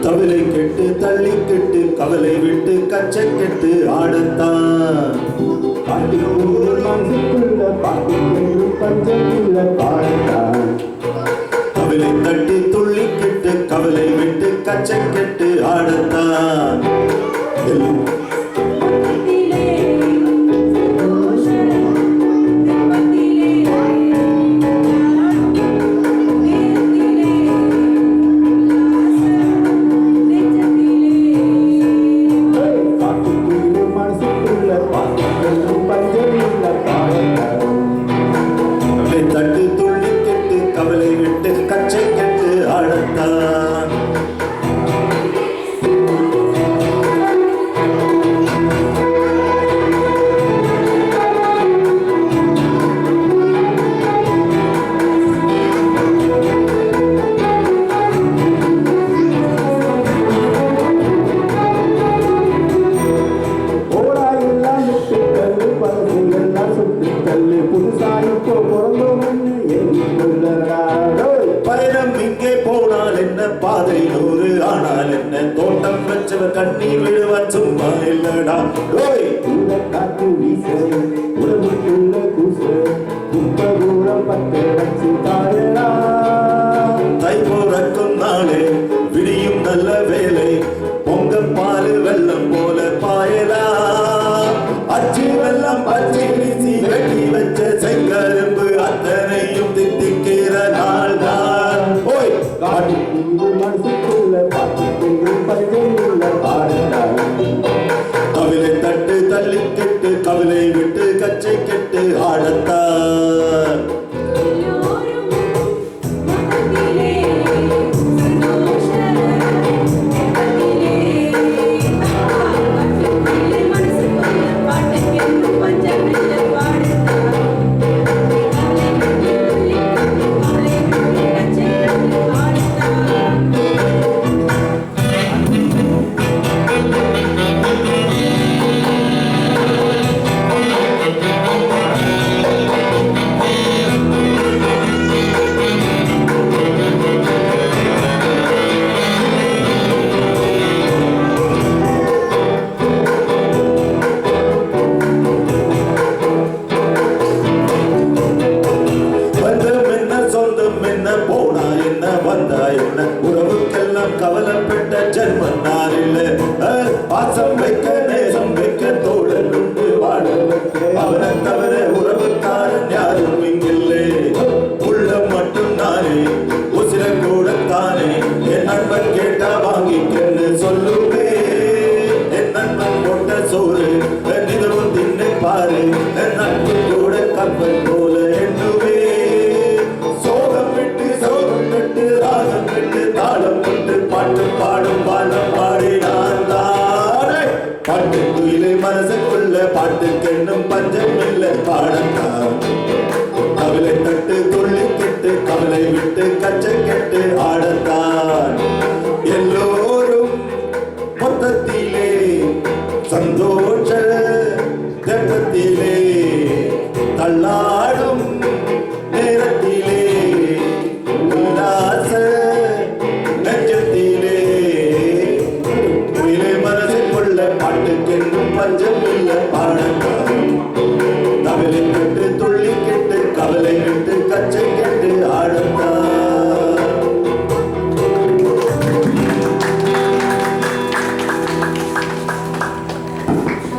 தவிலை கெட்டு தள்ளி கெட்டு கவலை விட்டு கச்சை கெட்டு ஆடத்தான் கவலை தட்டி துள்ளி கெட்டு கவலை விட்டு கச்சை கெட்டு ஆடத்தான் தட்டு துள்ளி கெட்டு கவலை விட்டு கச்சை கெட்டு ஆடத்தான் பயணம் இங்கே போனால் என்ன பாதை நூறு ஆனால் என்ன தோட்டம் வச்சவர் கண்ணீர் விழுவான் சும்மா இல்லடா காற்று வீச உறவுக்குள்ள கூச தூரம் பத்து வச்சு தாயடா தை போறக்கும் நாளே விடியும் நல்ல வேலை பொங்க பால் வெள்ளம் போல பாயலா அச்சு வெள்ளம் பச்சை வீசி வெட்டி வச்ச செங்கரும்பு அத்தனையும் தித்திக்கிற நாள் தான் ஓய் மனசுக்குள்ள பாட்டு பஞ்சமுள்ள பாடடா கவிலை தட்டு தள்ளி கெட்டு கவிலை விட்டு கச்சை கெட்டு ஆடத்தான் போனா என்ன வந்தா என்ன உறவுக்கெல்லாம் கவலைப்பட்ட ஜென்மம் நான் இல்லை பாசம் வைக்க நேசம் வைக்க தோழன் உண்டு வாழ அவனை தவிர உறவுக்காரன் யாரும் இங்கில்லை உள்ளம் மட்டும் நானே உசிர கூட தானே என் நண்பன் கேட்டா வாங்கிக்கன்னு சொல்லுவே என் நண்பன் போட்ட சோறு இதுவும் தின்னு பாரு என் நட்பு கூட கப்பல் போல எண்ணுவே ராகம் விட்டு தாளம் விட்டு பாட்டு பாடும் பாடம் பாடினான் தானே பாட்டு குயிலை மனசுக்குள்ள பாட்டு கெண்ணும் பஞ்சம் இல்லை பாடத்தான் கவலை தட்டு துள்ளி கெட்டு கவலை விட்டு கச்சை கெட்டு ஆடத்தான் எல்லோரும் மொத்தத்திலே சந்தோஷ தெப்பத்திலே தள்ளாடும் நேரத்திலே பாட்டுக்கென்றும் பஞ்சம் இல்லை பாடத்தான் கவலை கெட்டு துள்ளி கெட்டு கவலை